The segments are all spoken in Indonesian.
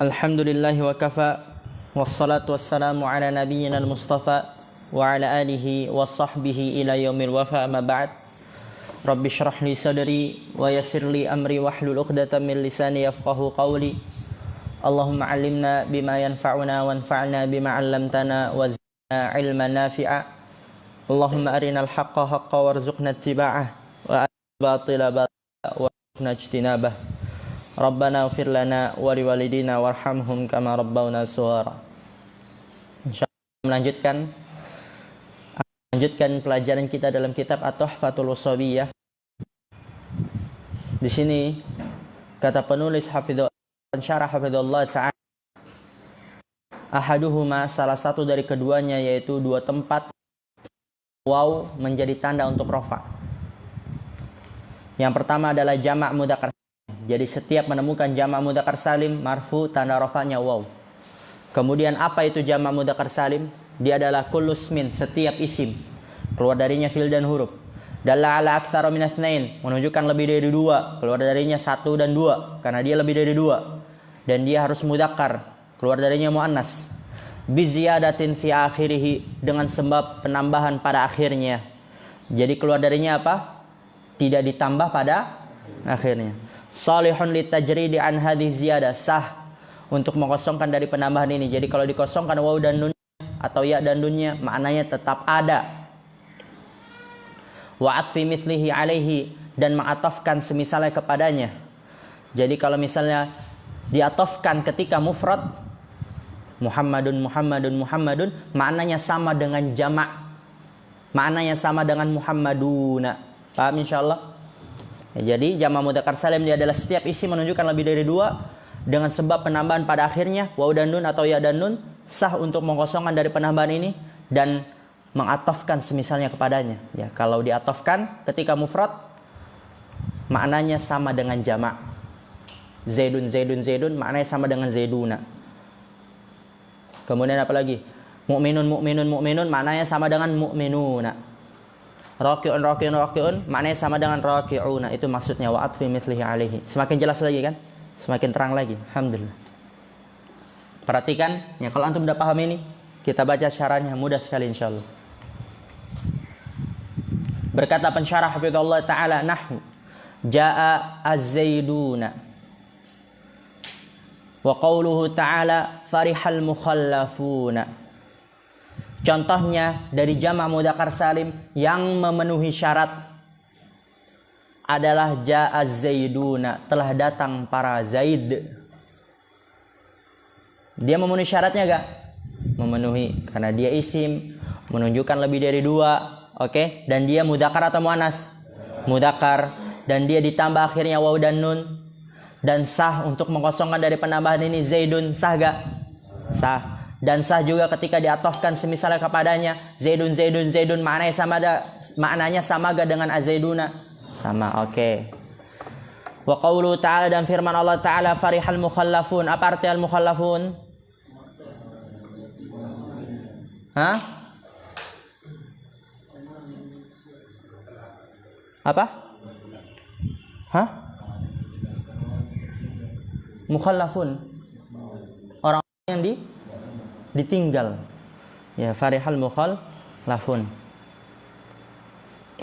Alhamdulillahi wa kafa. Wassalatu wassalamu ala nabiyyina al-mustafa wa ala alihi wa sahbihi ila yaumil wafa, amma ba'd. Rabbi shrah li sadri wa yassir li amri wahlul 'uqdatam min lisani yafqahu qawli. Allahumma 'allimna bima yanfa'una wanfa'na bima 'allamtana wa zidna 'ilman nafi'a. Allahumma arinal haqqa haqqan warzuqna ittiba'ah wa arinal batila batila warzuqna ijtinabah. Rabbana ighfir lana wa liwalidina warhamhum kama rabbawna shighara. Insyaallah melanjutkan pelajaran kita dalam kitab At-Tuhfatul Washabiyah. Di sini kata penulis pensyarah hafizallahu ta'ala, ahaduhuma, salah satu dari keduanya, yaitu dua tempat waw menjadi tanda untuk rafa. Yang pertama adalah jamak mudzakkar. Jadi setiap menemukan jamak mudzakkar salim marfu, tanda rafanya waw. Kemudian apa itu jamak mudzakkar salim? Dia adalah kullu ismin, setiap isim, keluar darinya fi'il dan huruf. Dalla ala aktsara min itsnain, menunjukkan lebih dari dua, keluar darinya satu dan dua, karena dia lebih dari dua. Dan dia harus mudzakkar, keluar darinya muannas. Bi ziyadatin fi akhirih, dengan sebab penambahan pada akhirnya. Jadi keluar darinya apa? Tidak ditambah pada akhirnya. Salihun litajridi an hadhihi ziyadah, sah untuk mengosongkan dari penambahan ini. Jadi kalau dikosongkan waw dan nun atau ya dan nunnya, maknanya tetap ada. Wa atfi mithlihi alaihi, dan mengatafkan semisalnya kepadanya. Jadi kalau misalnya diatafkan ketika mufrad, Muhammadun Muhammadun Muhammadun, maknanya sama dengan jamak, maknanya sama dengan Muhammaduna. Paham insyaallah? Jadi jamak mudzakkar salim dia adalah setiap isi menunjukkan lebih dari dua, dengan sebab penambahan pada akhirnya waw dan nun atau ya dan nun, sah untuk mengosongkan dari penambahan ini dan mengatafkan semisalnya kepadanya. Ya, kalau diatafkan ketika mufrad, maknanya sama dengan jamak. Zaidun Zaidun Zaidun, maknanya sama dengan Zaiduna. Kemudian apa lagi? Mu'minun Mu'minun Mu'minun, maknanya sama dengan Mu'minuna. Raki'un Raki'un Raki'un, maknanya sama dengan Raki'una. Itu maksudnya wa atfi mithlihi alaihi. Semakin jelas lagi kan? Semakin terang lagi. Alhamdulillah. Perhatikan, ya, kalau antum sudah paham ini, kita baca syarahnya, mudah sekali insyaallah. Berkata pensyarah hafizallahu ta'ala, nahwu jaa az-zaiduna wa qawluhu ta'ala farihal mukhallafuna. Contohnya dari jamak mudzakkar salim yang memenuhi syarat adalah jaa az-zaiduna, telah datang para Zaid. Dia memenuhi syaratnya gak? Memenuhi, karena dia isim, menunjukkan lebih dari dua, oke? Dan dia mudzakkar atau muannas? Mudzakkar. Dan dia ditambah akhirnya waw dan nun, dan sah untuk mengosongkan dari penambahan ini Zaidun, sah gak? Sah. Dan sah juga ketika diatofkan semisalnya kepadanya Zaidun Zaidun Zaidun, maknanya sama gak dengan az-zaiduna? Sama, oke. Wa qawlu ta'ala, dan firman Allah Ta'ala, farihal mukhallafun. Apa arti al-mukhallafun? Hah? Apa? Hah? Mukhallafun, orang yang ditinggal. Ya, farihal mukhallafun.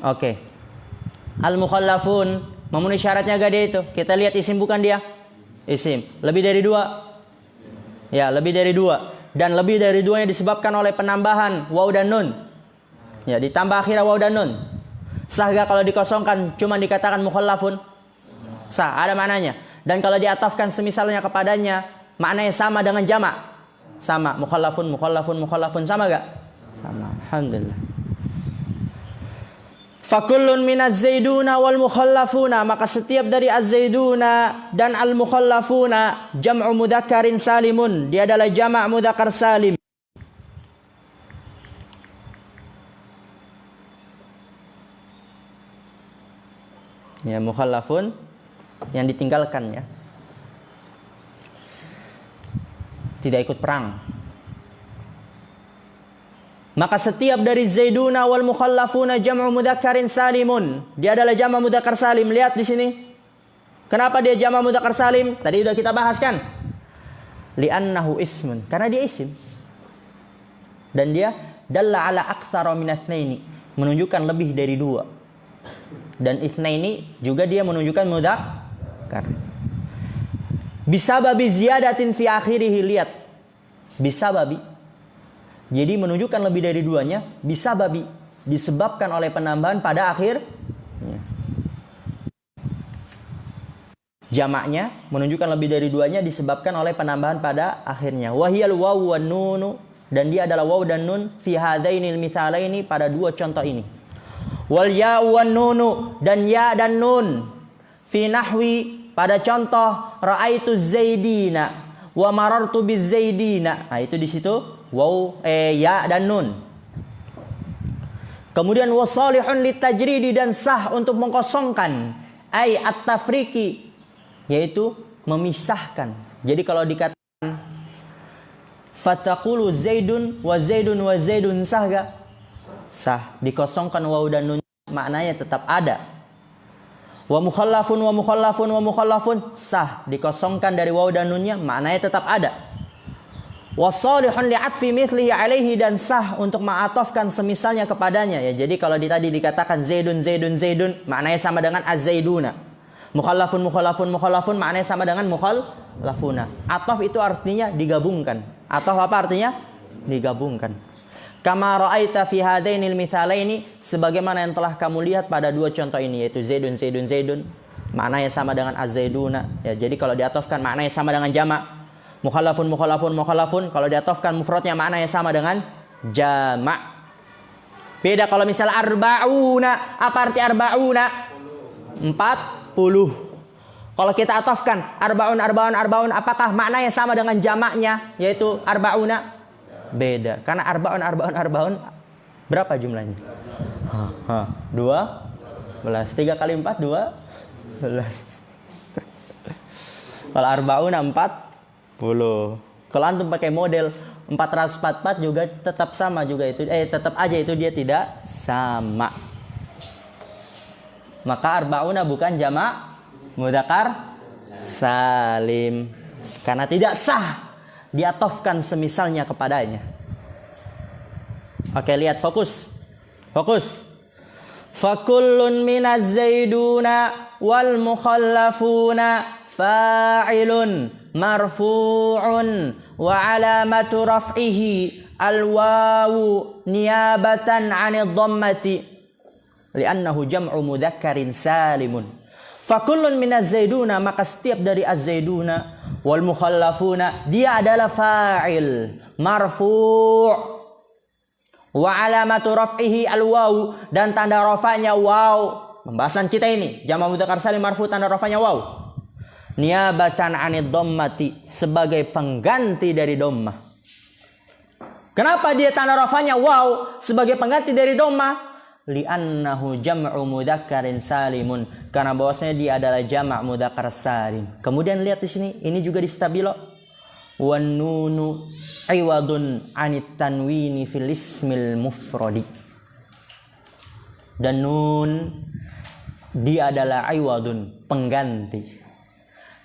Oke. Al-mukhallafun memenuhi syaratnya gak dia itu? Kita lihat isim bukan dia? Isim. Lebih dari dua? Ya, lebih dari dua. Dan lebih dari duanya disebabkan oleh penambahan waw dan nun. Ya, ditambah akhirnya waw dan nun. Sah gak kalau dikosongkan cuma dikatakan mukhallafun? Sah, ada maknanya. Dan kalau diatafkan semisalnya kepadanya, maknanya sama dengan jamak. Sama, mukhallafun mukhallafun mukhallafun, sama gak? Sama. Alhamdulillah. Fakullun minaz zaiduna wal mukhallafuna, maka setiap dari az-zaiduna dan al-mukhallafuna jam'u mudzakkarin salimun, dia adalah jamak mudzakkar salim. Ya, mukhallafun yang ditinggalkan, ya, tidak ikut perang. Maka setiap dari zaiduna wal mukhallafuna jam'u mudzakkarin salimun, dia adalah jamak mudzakkar salim. Lihat di sini. Kenapa dia jamak mudzakkar salim? Tadi sudah kita bahas kan? Li'annahu ismun, karena dia isim. Dan dia dalla ala aktsara min itsnaini, menunjukkan lebih dari dua. Dan itsnaini juga dia menunjukkan mudzakkar. Bisababi ziyadatin fi akhirih, lihat. Bisababi, jadi menunjukkan lebih dari duanya. Bisababi, disebabkan oleh penambahan pada akhir. Jamaknya menunjukkan lebih dari duanya disebabkan oleh penambahan pada akhirnya. Wahiyal wawu wan nunu, dan dia adalah waw dan nun fi hadainil mitsalaini, pada dua contoh ini. Wal ya wan nunu, dan ya dan nun fi nahwi, pada contoh ra'aitu zaidina wa marartu biz zaidina. Nah, itu di situ waw ya dan nun. Kemudian wasalihun litajridi, dan sah untuk mengkosongkan, ai at-tafriqi, yaitu memisahkan. Jadi kalau dikatakan fataqulu zaidun wa zaidun wa zaidun, sah gak? Sah. Dikosongkan waw dan nun, maknanya tetap ada. Wa mukhallafun wa mukhallafun wa mukhallafun, sah. Dikosongkan dari waw dan nunnya, maknanya tetap ada. Wa salihun li'atfi mithlihi alaihi, dan sah untuk ma'atofkan semisalnya kepadanya. Ya, jadi kalau tadi dikatakan zaidun zaidun zaidun, maknanya sama dengan az-zaiduna. Mukhallafun mukhallafun mukhallafun, maknanya sama dengan mukhallafuna. Atof itu artinya digabungkan. Atof apa artinya? Digabungkan. Kama ra'aita fi hadainil mitsalaini, sebagaimana yang telah kamu lihat pada dua contoh ini, yaitu zaidun zaidun zaidun, maknanya sama dengan az-zaiduna. Ya, jadi kalau diatofkan maknanya sama dengan jamak. Mukhallafun mukhallafun mukhallafun, kalau diatofkan mufradnya maknanya sama dengan jamak. Beda kalau misal arba'una, apa arti arba'una? 40. Kalau kita atofkan arba'un arba'un arba'un, apakah maknanya sama dengan jamaknya, yaitu arba'una? Beda, karena arba'un arba'un arba'un berapa jumlahnya? 12. 3 kali 4 12. Kalau arba'una 40. Kalau antum pakai model 444 juga tetap sama juga itu, tetap aja itu dia tidak sama. Maka arba'una bukan jamak mudzakkar salim, karena tidak sah diatofkan semisalnya kepadanya. Oke, lihat, fokus. Fakullun minaz zaiduna wal mukhallafuna fa'ilun marfu'un wa alamatu raf'ihi al-wawu niyabatan 'anid dhammati li'annahu jam'u mudzakkarin salimun. Fakullun minaz zaiduna, maka setiap dari az-zaiduna wal mukhallafuna, dia adalah fa'il marfu' wa alamatu raf'ihi al-waw, dan tanda rafanya waw. Pembahasan kita ini jamak mudzakkar salim marfu', tanda rafanya waw. Niyabatan 'anid dhammati, sebagai pengganti dari dhammah. Kenapa dia tanda rafanya waw sebagai pengganti dari dhammah? Li'annahu jam'u mudzakkarin salimun, karena bahwasanya dia adalah jamak mudzakkar salim. Kemudian lihat di sini, ini juga di stabilo. Wan nunu iwadun 'anit tanwini fil ismil mufradi. Dan nun dia adalah iwadun, pengganti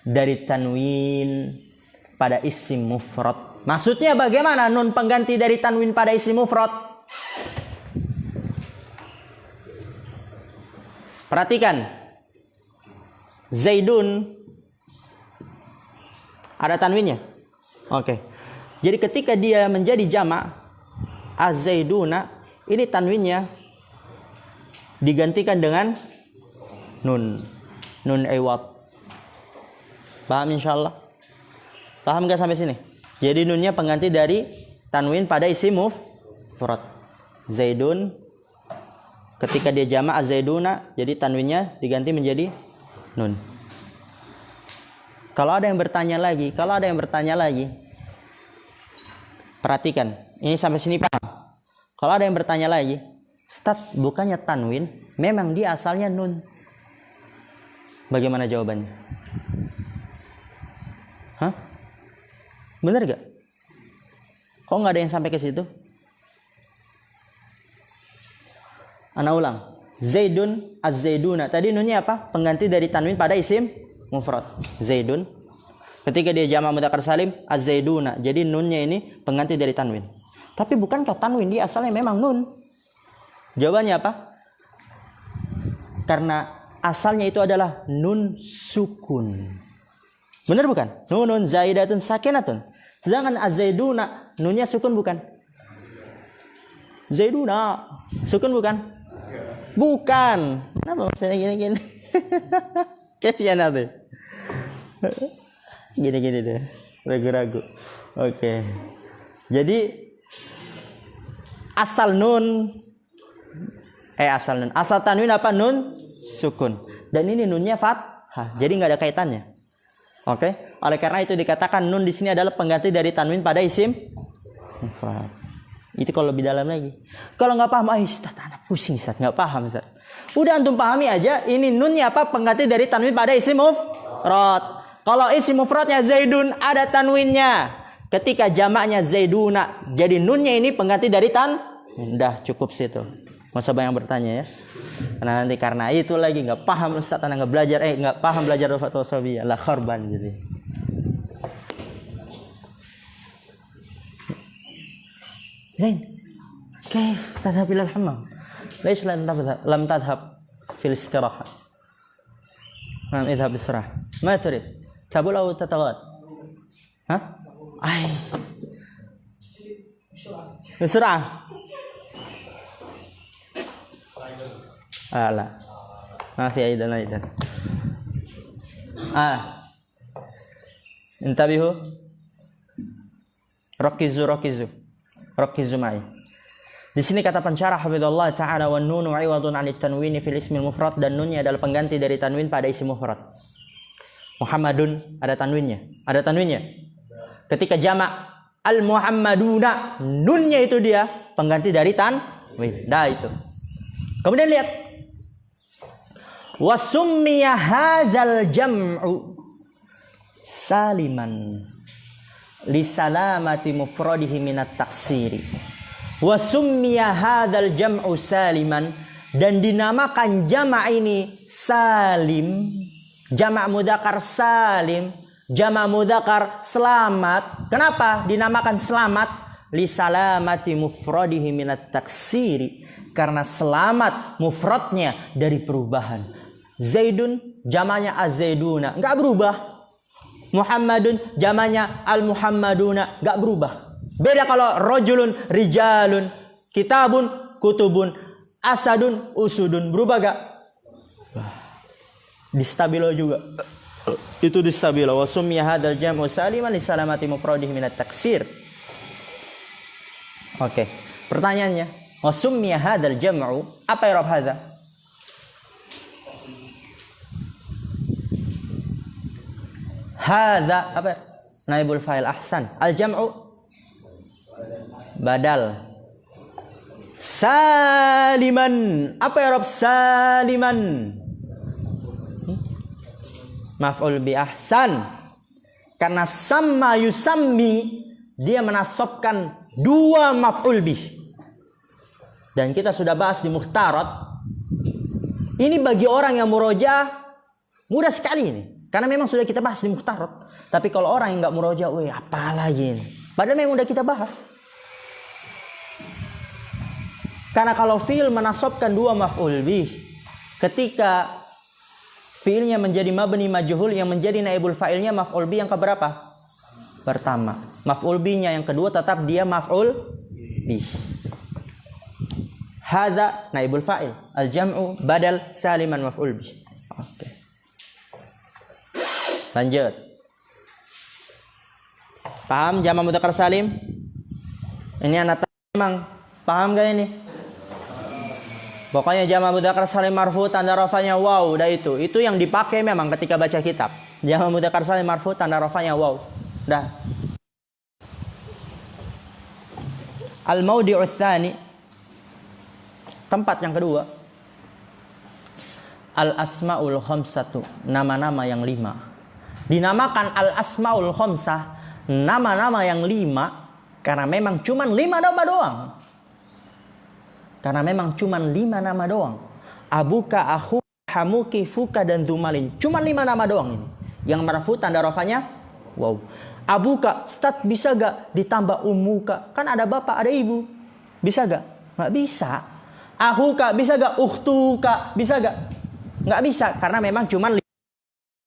dari tanwin pada isim mufrad. Maksudnya bagaimana nun pengganti dari tanwin pada isim mufrad? Perhatikan, Zaidun ada tanwinnya. Oke. Jadi ketika dia menjadi jamak az-zaiduna, ini tanwinnya digantikan dengan nun iwad. Paham insyaallah? Paham gak sampai sini? Jadi nunnya pengganti dari tanwin pada isim mufrad. Zaidun, ketika dia jamak az-zaiduna, jadi tanwinnya diganti menjadi nun. Kalau ada yang bertanya lagi, perhatikan. Ini sampai sini paham? Kalau ada yang bertanya lagi, Ustaz, bukannya tanwin, memang dia asalnya nun. Bagaimana jawabannya? Hah? Benar gak? Kok nggak ada yang sampai ke situ? Ana ulang. Zaidun az-zaiduna. Tadi nunnya apa? Pengganti dari tanwin pada isim mufrad. Zaidun. Ketika dia jamak mudzakkar salim, az-zaiduna. Jadi nunnya ini pengganti dari tanwin. Tapi bukankah tanwin dia asalnya memang nun? Jawabannya apa? Karena asalnya itu adalah nun sukun. Benar bukan? Nunun zaidatun sakinatun. Sedangkan az-zaiduna nunnya sukun bukan? Zaiduna sukun bukan? Bukan. Kenapa maksudnya gini-gini? Kayak nanti. Gini-gini deh. Ragu-ragu. Oke. Jadi asal tanwin apa? Nun sukun. Dan ini nunnya fathah. Jadi nggak ada kaitannya. Oke. Oleh karena itu dikatakan nun di sini adalah pengganti dari tanwin pada isim mufrad. Itu kalau lebih dalam lagi. Kalau nggak paham, Ustaz, anak pusing Ustaz, nggak paham Ustaz. Udah antum pahami aja, ini nunnya apa? Pengganti dari tanwin pada isim mufrad. Kalau isim mufradnya zaidun ada tanwinnya. Ketika jamaknya zaiduna, jadi nunnya ini pengganti dari Udah cukup situ. Nggak usah banyak bertanya ya. Karena nanti karena itu lagi nggak paham Ustaz, anak nggak paham belajar fatwa wasabiyah lah korban jadi. Lain. كيف تذهب إلى الحمام؟ ليش لم تذهب في الاستراحة؟ نعم اذهب استراحة. ما تريد؟ تبول أو تتغاد؟ ها؟ أي بسرعة. لا ما في أيضا انتبهوا. ركزوا معي. Di sini kata pensyarah hafizallahu taala wan nunu 'iwadun 'anit tanwini fil ismil mufrad, dan nunnya adalah pengganti dari tanwin pada isim mufrad. Muhammadun ada tanwinnya. Ketika jamak al muhammaduna, nunnya itu dia pengganti dari tanwin. Dah itu. Kemudian lihat. Wa summiya hadzal jam'u saliman li salamati mufradihi minat taksiri. Wa summiya hadzal jam'u saliman, dan dinamakan jamak ini salim, jamak mudzakkar salim, jamak mudzakkar selamat. Kenapa dinamakan selamat? Li salamati mufradihi minat taksiri, karena selamat mufradnya dari perubahan. Zaidun jamaknya az-zaiduna, enggak berubah. Muhammadun jamaknya al-muhammaduna, enggak berubah. Beda kalau rojulun, rijalun, kitabun, kutubun, asadun, usudun. Berubah gak? Distabilo juga. Itu distabilo. Wa summiya hadzal jam'u saliman li salamati mufradihi minat taksir. Oke. Pertanyaannya, wa summiya hadzal jam'u, apa i'rab hadza? Hadza apa? Naibul fa'il ahsan. Al jam'u badal. Saliman, apa ya Rob? Saliman maf'ul bi ahsan. Karena sama yusammi, dia menasabkan dua maf'ul bih. Dan kita sudah bahas di mukhtarat. Ini bagi orang yang murojaah mudah sekali ini, karena memang sudah kita bahas di mukhtarat. Tapi kalau orang yang nggak murojaah, apa lagi ini? Padahal memang udah kita bahas. Karena kalau fi'il menasabkan dua maf'ul bih, ketika fi'ilnya menjadi mabni majhul, yang menjadi naibul fa'ilnya maf'ul bih yang keberapa? Pertama. Maf'ul bihnya yang kedua tetap dia maf'ul bih. Hadza naibul fa'il, al-jam'u badal saliman maf'ul bih. Oke. Lanjut. Paham jamak mudzakkar salim? Ini anak memang paham gak ini? Pokoknya jamak mudzakkar salim marfu tanda rafanya waw, udah itu. Itu yang dipakai memang ketika baca kitab. Jamak mudzakkar salim marfu tanda rafanya waw. Dah. Al-maudi'u tsani, tempat yang kedua. Al-asmaul khamsatu, nama-nama yang 5. Dinamakan al-asmaul khamsah, nama-nama yang 5, karena memang cuman 5 nama doang. Karena memang cuma 5 nama doang. Abuka, akhu, hamuki, fuka, dan zumalin. Cuma 5 nama doang ini. Yang marfu tanda rafanya Wow. Abuka, Ustaz bisa gak ditambah umuka? Kan ada bapak, ada ibu. Bisa gak? Nggak bisa. Ahuka, bisa gak? Ukhtuka, bisa gak? Nggak bisa, karena memang cuma 5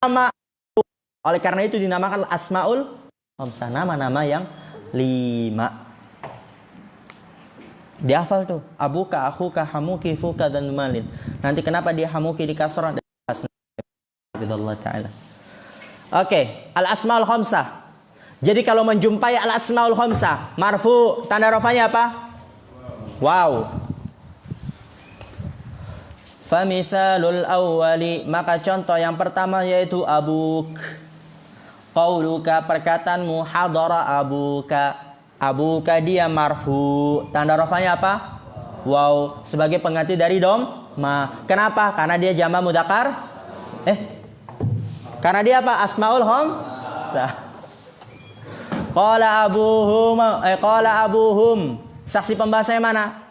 nama. Oleh karena itu dinamakan asmaul khamsah, nama-nama yang 5. Dihafal tuh, abuka, akhuka, hamuki, fuka, dan malin. Nanti kenapa dia hamuki di kasrah? Allah Ta'ala. Oke, al-asmaul khamsah. Jadi kalau menjumpai al-asmaul khamsah, marfu, tanda rafanya apa? Wow. Famithalul awwali, maka contoh yang pertama yaitu abuk. Qauluka, perkataanmu, hadara abuka. Abuka dia marfu, tanda rafanya apa? Wow, sebagai pengganti dari ma. Kenapa? Karena dia jama mudzakkar. Karena dia apa? Asmaul khamsah. Qala abuhum. Saksi pembahasannya mana?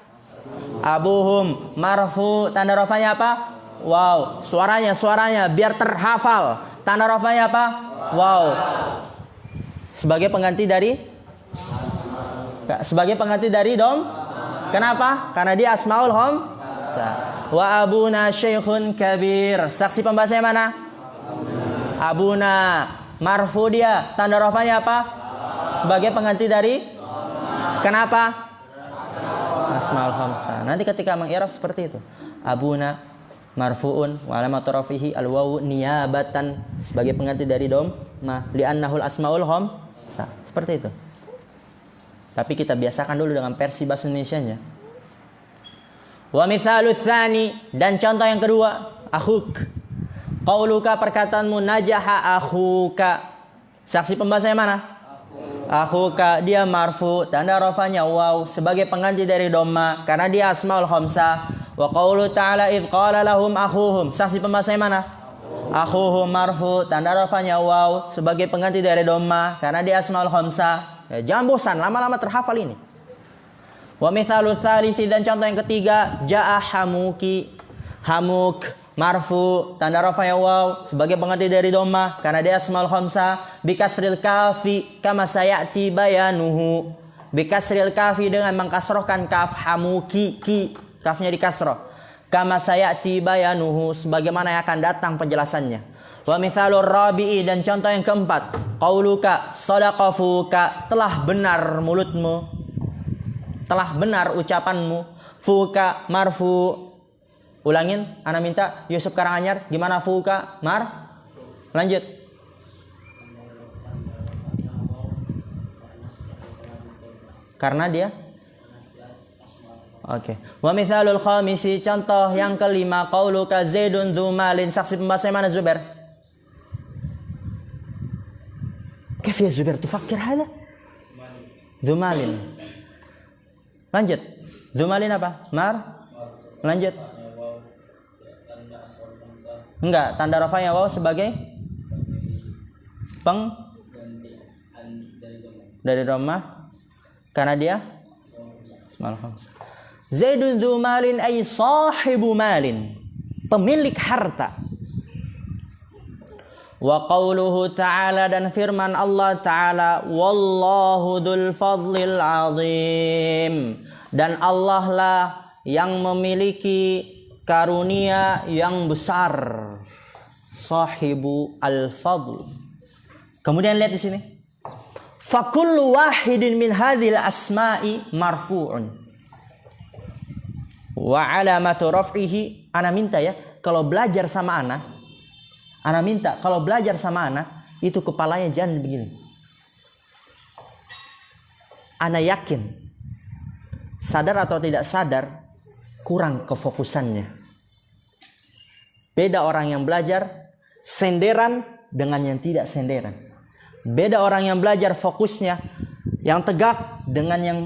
Abuhum marfu, tanda rafanya apa? Wow, suaranya biar terhafal. Tanda rafanya apa? Wow. Sebagai pengganti dari Kenapa? Karena dia asmaul khamsah. Wa abuna syekhun kabir. Saksi pembahasannya mana? Abuna marfu dia, tanda rafanya apa? Sebagai pengganti dari Kenapa? Asmaul khamsah. Nanti ketika mengiraf seperti itu. Abuna marfuun wa alamatu rafihi al-wawu niyabatan, sebagai pengganti dari ma li'annahul asmaul khamsah. Seperti itu. Tapi kita biasakan dulu dengan versi bahasa Indonesianya. Wa mithalu tsani, dan contoh yang kedua, akhuk. Qauluka, perkataanmu, najaha akhuka. Saksi pembahasannya mana? Akhuka, dia marfu, tanda rafanya waw, sebagai pengganti dari dhamma karena dia asmaul khamsah. Wa qaulu ta'ala idz qala lahum akhuhum. Saksi pembahasannya mana? Akhuhum marfu, tanda rafanya waw, sebagai pengganti dari dhamma karena dia asmaul khamsah. Ya, jangan bosan, lama-lama terhafal ini. Wa mithalu tsalisi, dan contoh yang ketiga, jaa hamuki. Hamuk marfu, tanda rafanya waw, sebagai pengganti dari dhamma karena dia asmaul khamsah. Bikasril kafi kama sayati bayanuhu. Bikasril kafi, dengan mengkasrohkan kaf, hamuki, ki, kafnya dikasroh. Kama sayati bayanuhu, sebagaimana yang akan datang penjelasannya. Wa mithalur rabi'i, dan contoh yang keempat, qauluka sadaqafuka, telah benar mulutmu, telah benar ucapanmu. Fuka marfu. Ulangin, ana minta Yusuf Karanganyar, gimana fuka lanjut. Karena dia Oke. Wa mithalul khamisi, contoh yang kelima, qauluka zaidun dzu malin. Saksi pembahasannya mana Zubair? كيف يا زبير تفكر هذا؟ ذو مال. Lanjut. ذو مال apa? Lanjut. Enggak, tanda rafanya waw sebagai dari dhamma karena dia asmaul khamsah. Zaidun dzu malin ay sahibu malin, pemilik harta. Wa qauluhu ta'ala, dan firman Allah Ta'ala, wallahu dzul fadlil azim, dan Allah lah yang memiliki karunia yang besar. Sahibu al-fadl. Kemudian lihat di sini. Fa kullu wahidin min hadhil asma'i marfu'un. Wa alamatu raf'ihi, ana minta ya, kalau belajar sama ana minta kalau belajar sama itu kepalanya jangan begini. Ana yakin, sadar atau tidak sadar, kurang kefokusannya. Beda orang yang belajar senderan dengan yang tidak senderan. Beda orang yang belajar fokusnya yang tegak dengan yang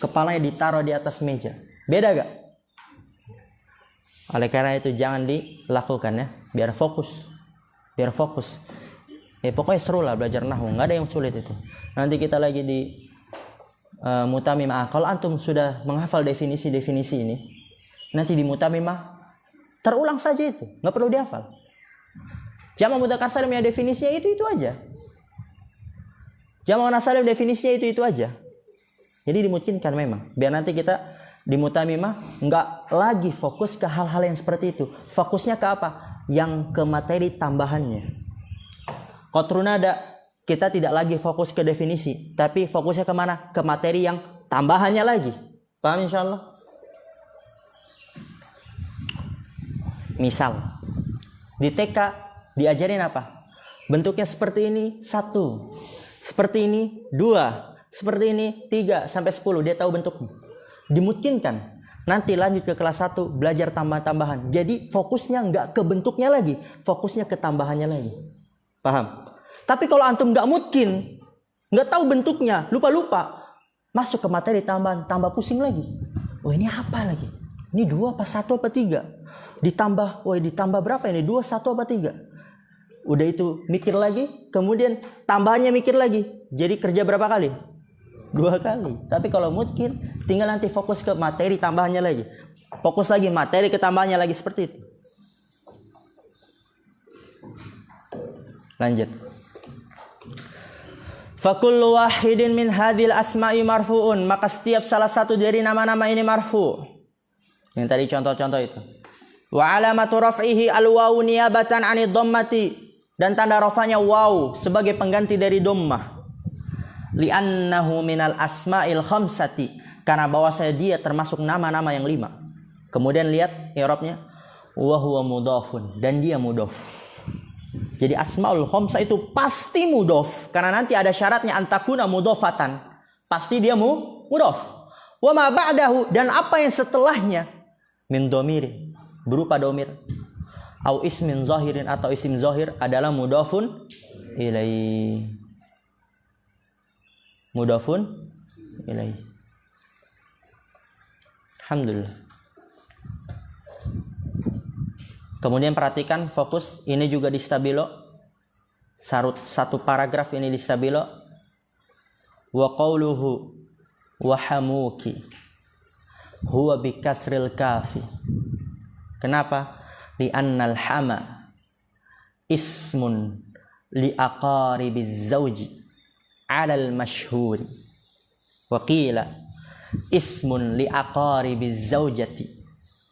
kepalanya ditaruh di atas meja. Beda gak? Oleh karena itu jangan dilakukan ya, biar fokus. Pokoknya seru lah belajar nahwu, nggak ada yang sulit itu. Nanti kita lagi di mutamimah. Kalau antum sudah menghafal definisi-definisi ini, nanti di mutamimah terulang saja itu, nggak perlu dihafal. Jama' mudzakkar salim ya definisinya itu aja. Jamak muannas salim definisinya itu aja. Jadi dimungkinkan memang. Biar nanti kita di mutamimah nggak lagi fokus ke hal-hal yang seperti itu. Fokusnya ke apa? Yang ke materi tambahannya. Qatrunada kita tidak lagi fokus ke definisi, tapi fokusnya kemana? Ke materi yang tambahannya lagi. Paham insyaallah? Misal di TK diajarin apa? Bentuknya seperti ini 1, seperti ini 2, seperti ini 3 sampai 10. Dia tahu bentuknya. Dimungkinkan nanti lanjut ke kelas 1 belajar tambahan-tambahan. Jadi fokusnya nggak ke bentuknya lagi, fokusnya ke tambahannya lagi. Paham? Tapi kalau antum nggak mungkin, nggak tahu bentuknya, lupa-lupa, masuk ke materi tambahan, tambah pusing lagi. Oh ini apa lagi? Ini 2 apa 1 apa 3? Ditambah, ditambah berapa ini? 2, 1 apa 3? Udah itu mikir lagi, kemudian tambahannya mikir lagi. Jadi kerja berapa kali? 2 kali. Tapi kalau mungkin, tinggal nanti fokus ke materi tambahannya lagi. Fokus lagi materi ke tambahannya lagi, seperti itu. Lanjut. Fakullu wahidin min hadhil asma'i marfu'un. Maka setiap salah satu dari nama-nama ini marfu'. Yang tadi contoh-contoh itu. Wa alamatu raf'ihi al-wawu niyabatan 'anid dhammati. Dan tanda rafanya waw sebagai pengganti dari dhammah. Li'annahu minal asma'il khamsati. Karena bahwasanya dia termasuk nama-nama yang 5. Kemudian lihat i'rabnya. Wa huwa mudhafun. Dan dia mudhaf. Jadi asma'ul khamsah itu pasti mudhaf. Karena nanti ada syaratnya antakuna mudhafatan. Pasti dia mudhaf. Wa ma ba'dahu. Dan apa yang setelahnya. Min dhomirin. Berupa dhamir. Au ismin zahirin atau isim zahir adalah mudhafun ilaihi. Mudhafun ilaihi. Alhamdulillah. Kemudian perhatikan fokus ini juga di stabilo. Satu paragraf ini di stabilo. Wa qawluhu wa hamuki huwa bi kasril kafi. Kenapa? Li'annal hama ismun li aqaribiz zawji 'alal mashhuri. Wa qila ismun li aqaribiz zawjati.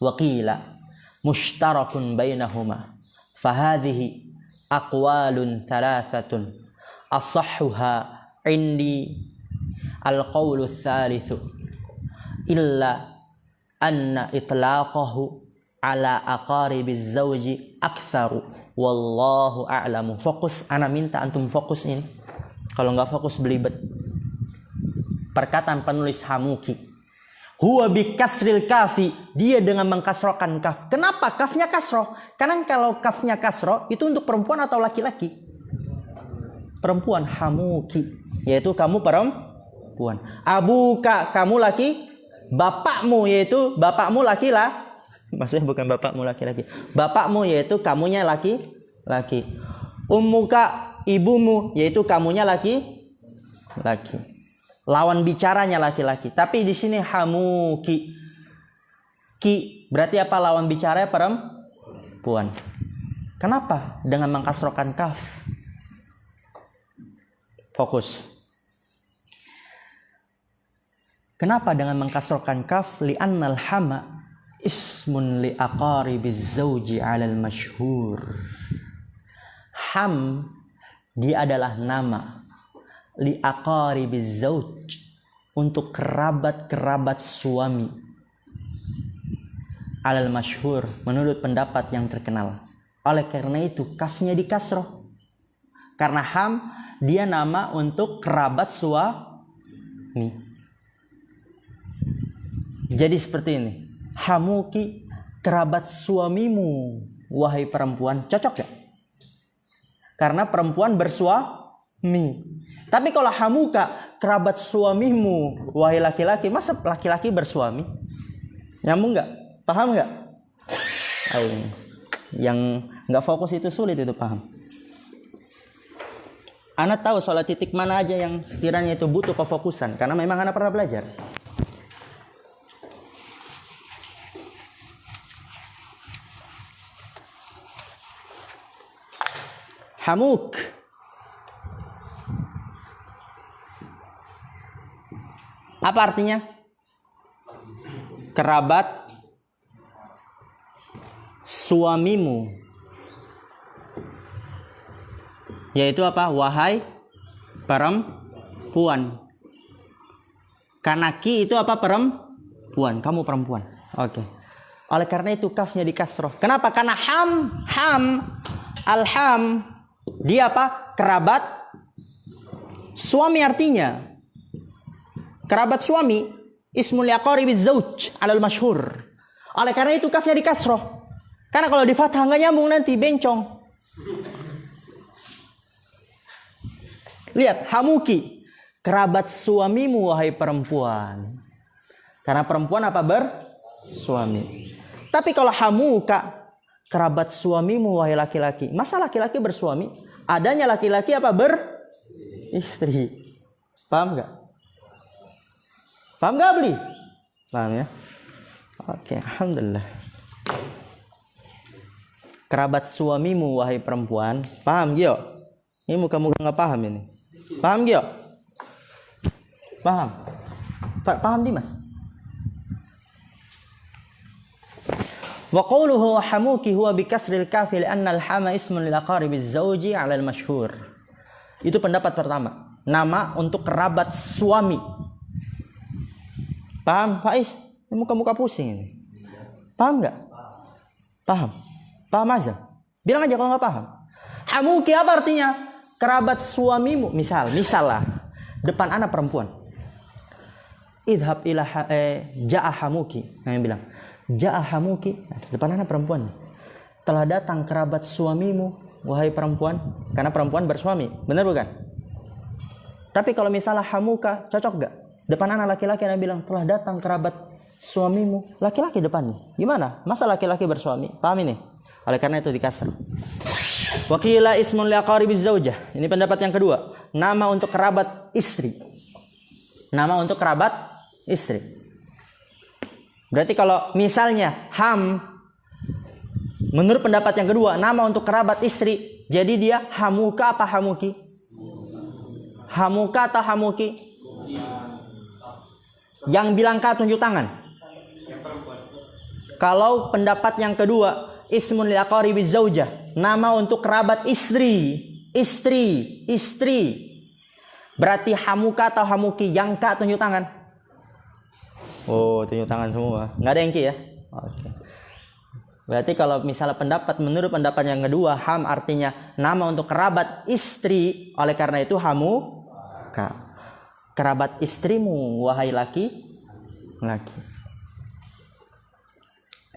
Wa qila mushtarakun bainahuma. Fahadhihi aqwalun thalathatun asahhuha 'indi al-qawlu tsalitsu illa anna itlaqahu ala aqaribiz zawji aktsaru wallahu a'lamu. Fokus, ana minta antum fokus ini. Kalau enggak fokus belibet. Perkataan penulis Hamuki. Huwa bi kasril kafi, dia dengan mengkasrokan kaf. Kenapa kafnya kasroh? Karena kalau kafnya kasroh itu untuk perempuan atau laki-laki? Perempuan. Hamuki, yaitu kamu perempuan. Abuka, kamu laki. Bapakmu, yaitu bapakmu laki-laki. Maksudnya bukan bapakmu laki-laki. Bapakmu yaitu kamunya laki-laki. Ummuka, ibumu yaitu kamunya laki-laki. Lawan bicaranya laki-laki. Tapi di sini hamuki. Ki berarti apa lawan bicaranya perempuan. Kenapa? Dengan mengkasrokan kaf. Fokus. Kenapa dengan mengkasrokan kaf? Li'annal hama ismun li aqaribiz zawji 'alal masyhur. Ham dia adalah nama li aqaribiz zawj untuk kerabat-kerabat suami. 'Alal masyhur menurut pendapat yang terkenal. Oleh karena itu kafnya dikasroh. Karena ham dia nama untuk kerabat suami. Jadi seperti ini. Hamuki, kerabat suamimu, wahai perempuan, cocok gak? Karena perempuan bersuami. Tapi kalau hamuka, kerabat suamimu, wahai laki-laki, masa laki-laki bersuami? Nyambung gak? Paham gak? Yang gak fokus itu sulit itu paham. Ana tahu soal titik mana aja yang sekiranya itu butuh kefokusan, karena memang Ana pernah belajar. Hamuk. Apa artinya? Kerabat suamimu. Yaitu apa? Wahai perempuan. Kanaki itu apa? Perempuan. Kamu perempuan. Oke. Oleh karena itu kafnya di kasroh. Kenapa? Karena al-ham, dia apa? Kerabat suami artinya. Kerabat suami, ismul liaqaribiz zauj alal masyhur. Oleh karena itu kafnya di kasroh. Karena kalau di fathah nggak nyambung nanti bencong. Lihat, hamuki, kerabat suamimu wahai perempuan. Karena perempuan apa? Bersuami. Tapi kalau hamuka, kerabat suamimu wahai laki-laki. Masa laki-laki bersuami? Adanya laki-laki apa? Beristri. Paham nggak? Paham nggak beli? Paham ya? Oke, alhamdulillah. Kerabat suamimu wahai perempuan. Paham Gio? Ini muka-muka nggak paham ini. Paham Gio? Paham? Paham Dimas? Wa qawluhu hamuki huwa bikasril kafi li'anna al-hama ismun lil aqaribiz zawji 'ala al-masyhur. Itu pendapat pertama. Nama untuk kerabat suami. Paham, Faiz? Ini muka-muka pusing ini. Paham enggak? Paham? Paham aja? Bilang aja kalau enggak paham. Hamuki apa artinya? Kerabat suamimu. Misal lah. Depan anak perempuan. Idhab ila ja'a hamuki. Nah, yang bilang ja'a hamuki, depan anak perempuan. Telah datang kerabat suamimu wahai perempuan. Karena perempuan bersuami, benar bukan? Tapi kalau misalnya hamuka, cocok gak? Depan anak laki-laki yang bilang telah datang kerabat suamimu, laki-laki depannya. Gimana? Masa laki-laki bersuami? Paham ini? Oleh karena itu dikasar. Wakila ismun liaqaribiz zaujah. Ini pendapat yang kedua. Nama untuk kerabat istri. Nama untuk kerabat istri. Berarti kalau misalnya menurut pendapat yang kedua, nama untuk kerabat istri, jadi dia hamuka apa hamuki? Hamuka atau hamuki? Yang bilang ka tunjuk tangan. Kalau pendapat yang kedua, ismun liaqaribiz zaujah, nama untuk kerabat istri. Berarti hamuka atau hamuki? Yang ka tunjuk tangan. Oh, tunjuk tangan semua. Nggak ada yang ki ya? Oke. Berarti kalau misalnya menurut pendapat yang kedua, ham artinya nama untuk kerabat istri. Oleh karena itu hamuka. Kerabat istrimu, wahai laki.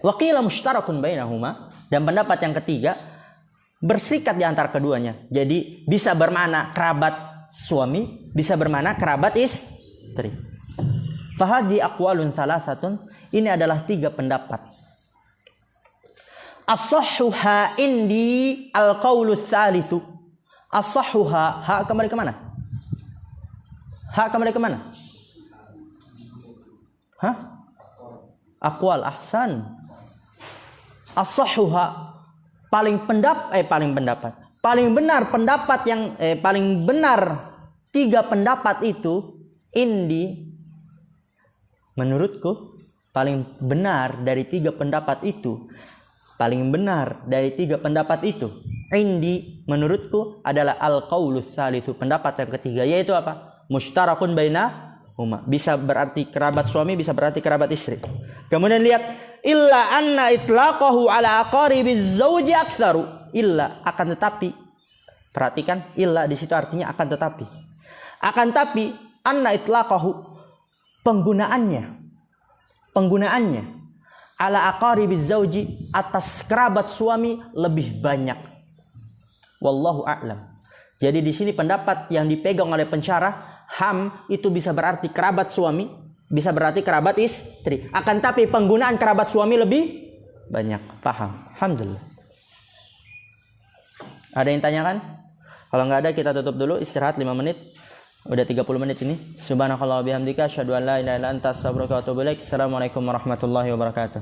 Waqila mushtarakun bainahuma. Dan pendapat yang ketiga, berserikat di antara keduanya. Jadi bisa bermakna kerabat suami, bisa bermakna kerabat istri. Fahadi aqwalun salasatun. Ini adalah 3 pendapat. As-sahhuha indi al-qawlu tsalitsu. As-sahhuha, ha kembali ke mana? Ha kembali ke mana? Hah? Aqwal, ahsan. As-sahhuha paling benar pendapat yang paling benar 3 pendapat itu indi. Menurutku paling benar dari 3 pendapat itu. Indi menurutku adalah al-qaulus tsalitsu, pendapat yang ketiga, yaitu apa? Mushtarakun bainahuma. Bisa berarti kerabat suami, bisa berarti kerabat istri. Kemudian lihat illa anna itlaqahu ala aqaribiz zauji aktsaru. Illa, akan tetapi. Perhatikan, illa di situ artinya akan tetapi. Akan tapi anna itlaqahu, penggunaannya ala aqaribiz zauji, atas kerabat suami lebih banyak. Wallahu a'lam. Jadi di sini pendapat yang dipegang oleh pensyarah, ham itu bisa berarti kerabat suami, bisa berarti kerabat istri. Akan tapi penggunaan kerabat suami lebih banyak. Paham? Alhamdulillah. Ada yang tanyakan? Kalau nggak ada kita tutup dulu, istirahat 5 menit. Udah 30 menit ini. Subhanakallah bihamdika asyhadu an la ilaha illa anta astaghfiruka wa atubu ilaik. Assalamualaikum warahmatullahi wabarakatuh.